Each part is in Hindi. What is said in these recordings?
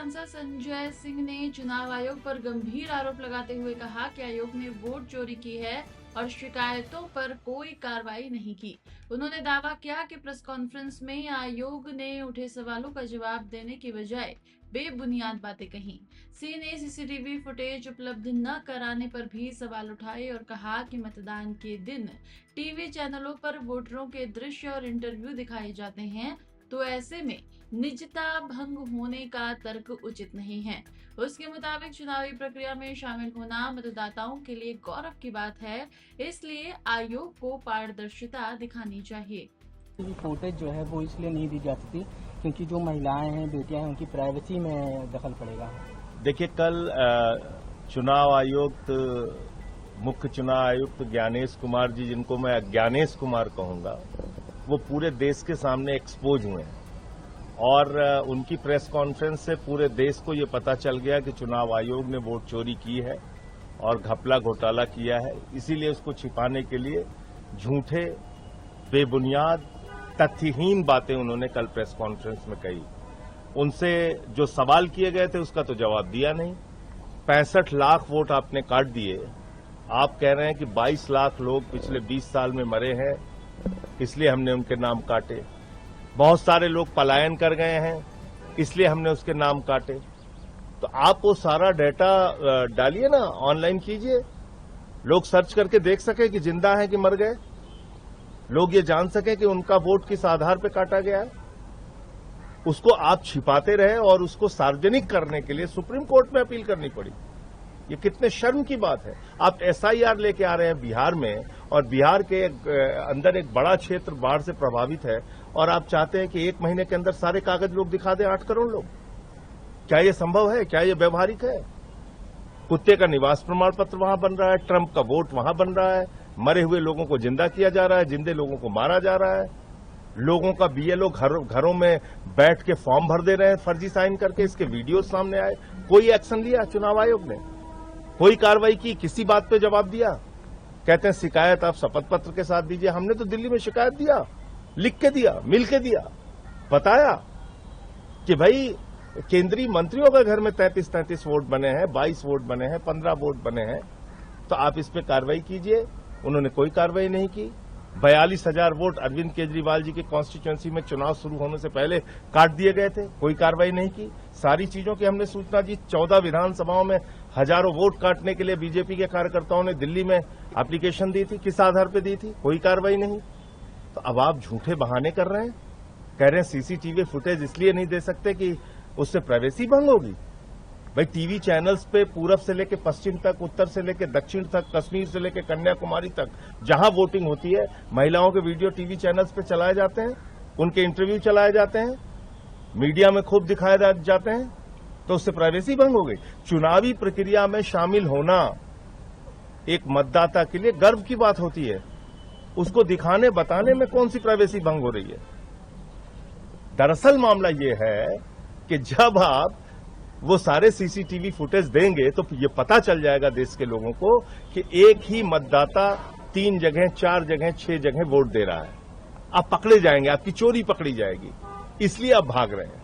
सांसद संजय सिंह ने चुनाव आयोग पर गंभीर आरोप लगाते हुए कहा कि आयोग ने वोट चोरी की है और शिकायतों पर कोई कार्रवाई नहीं की। उन्होंने दावा किया कि प्रेस कॉन्फ्रेंस में आयोग ने उठे सवालों का जवाब देने की बजाय बेबुनियाद बातें कही। सिंह ने सीसीटीवी फुटेज उपलब्ध न कराने पर भी सवाल उठाए और कहा कि मतदान के दिन टीवी चैनलों पर वोटरों के दृश्य और इंटरव्यू दिखाए जाते हैं, तो ऐसे में निजता भंग होने का तर्क उचित नहीं है। उसके मुताबिक चुनावी प्रक्रिया में शामिल होना मतदाताओं के लिए गौरव की बात है, इसलिए आयोग को पारदर्शिता दिखानी चाहिए। फुटेज जो है वो इसलिए नहीं दी जाती थी क्योंकि जो महिलाएं हैं, बेटियां हैं, उनकी प्राइवेसी में दखल पड़ेगा। देखिए, कल चुनाव आयुक्त, मुख्य चुनाव आयुक्त ज्ञानेश कुमार जी, जिनको मैं ज्ञानेश कुमार कहूंगा, वो पूरे देश के सामने एक्सपोज हुए हैं और उनकी प्रेस कॉन्फ्रेंस से पूरे देश को ये पता चल गया कि चुनाव आयोग ने वोट चोरी की है और घपला घोटाला किया है। इसीलिए उसको छिपाने के लिए झूठे, बेबुनियाद, तथ्यहीन बातें उन्होंने कल प्रेस कॉन्फ्रेंस में कही। उनसे जो सवाल किए गए थे उसका तो जवाब दिया नहीं। 65 लाख वोट आपने काट दिए। आप कह रहे हैं कि 22 लाख लोग पिछले 20 साल में मरे हैं, इसलिए हमने उनके नाम काटे। बहुत सारे लोग पलायन कर गए हैं, इसलिए हमने उसके नाम काटे। तो आप वो सारा डेटा डालिए ना, ऑनलाइन कीजिए, लोग सर्च करके देख सके कि जिंदा है कि मर गए, लोग ये जान सके कि उनका वोट किस आधार पर काटा गया है। उसको आप छिपाते रहे और उसको सार्वजनिक करने के लिए सुप्रीम कोर्ट में अपील करनी पड़ी। ये कितने शर्म की बात है। आप एसआईआर लेके आ रहे हैं बिहार में, और बिहार के अंदर एक बड़ा क्षेत्र बाढ़ से प्रभावित है, और आप चाहते हैं कि 1 महीने के अंदर सारे कागज लोग दिखा दें, 8 करोड़ लोग। क्या ये संभव है? क्या ये व्यवहारिक है? कुत्ते का निवास प्रमाण पत्र वहां बन रहा है, ट्रंप का वोट वहां बन रहा है, मरे हुए लोगों को जिंदा किया जा रहा है, जिंदे लोगों को मारा जा रहा है, लोगों का बीएलओ घरों में बैठ के फॉर्म भर दे रहे हैं फर्जी साइन करके। इसके वीडियो सामने आए। कोई एक्शन लिया चुनाव आयोग ने? कोई कार्रवाई की? किसी बात पे जवाब दिया? कहते हैं शिकायत आप शपथ पत्र के साथ दीजिए। हमने तो दिल्ली में शिकायत दिया, लिख के दिया, मिल के दिया, बताया कि भाई केंद्रीय मंत्रियों के घर में 33 वोट बने हैं, 22 वोट बने हैं, 15 वोट बने हैं, तो आप इस पे कार्रवाई कीजिए। उन्होंने कोई कार्रवाई नहीं की। 42,000 वोट अरविंद केजरीवाल जी की कॉन्स्टिट्यूएंसी में चुनाव शुरू होने से पहले काट दिए गए थे, कोई कार्रवाई नहीं की। सारी चीजों की हमने सूचना दी। 14 विधानसभाओं में हजारों वोट काटने के लिए बीजेपी के कार्यकर्ताओं ने दिल्ली में एप्लीकेशन दी थी। किस आधार पर दी थी? कोई कार्रवाई नहीं। तो अब आप झूठे बहाने कर रहे हैं, कह रहे हैं सीसीटीवी फुटेज इसलिए नहीं दे सकते कि उससे प्राइवेसी भंग होगी। भाई टीवी चैनल्स पे पूरब से लेकर पश्चिम तक, उत्तर से लेकर दक्षिण तक, कश्मीर से लेकर कन्याकुमारी तक जहां वोटिंग होती है, महिलाओं के वीडियो टीवी चैनल्स पे चलाए जाते हैं, उनके इंटरव्यू चलाए जाते हैं, मीडिया में खूब दिखाए जाते हैं, तो उससे प्राइवेसी भंग हो गई। चुनावी प्रक्रिया में शामिल होना एक मतदाता के लिए गर्व की बात होती है। उसको दिखाने बताने में कौन सी प्राइवेसी भंग हो रही है? दरअसल मामला ये है कि जब आप वो सारे सीसीटीवी फुटेज देंगे तो ये पता चल जाएगा देश के लोगों को कि एक ही मतदाता 3 जगह, 4 जगह, 6 जगह वोट दे रहा है। आप पकड़े जाएंगे, आपकी चोरी पकड़ी जाएगी, इसलिए आप भाग रहे हैं।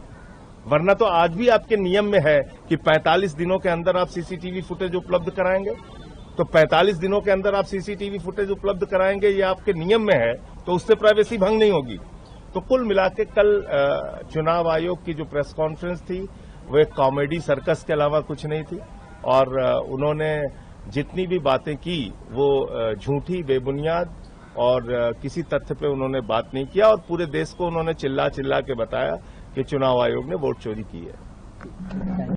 वरना तो आज भी आपके नियम में है कि 45 दिनों के अंदर आप सीसीटीवी फुटेज उपलब्ध कराएंगे। तो 45 दिनों के अंदर आप सीसीटीवी फुटेज उपलब्ध कराएंगे, ये आपके नियम में है, तो उससे प्राइवेसी भंग नहीं होगी। तो कुल मिला के कल चुनाव आयोग की जो प्रेस कॉन्फ्रेंस थी वो एक कॉमेडी सर्कस के अलावा कुछ नहीं थी, और उन्होंने जितनी भी बातें की वो झूठी, बेबुनियाद और किसी तथ्य पे उन्होंने बात नहीं किया, और पूरे देश को उन्होंने चिल्ला चिल्ला के बताया कि चुनाव आयोग ने वोट चोरी की है।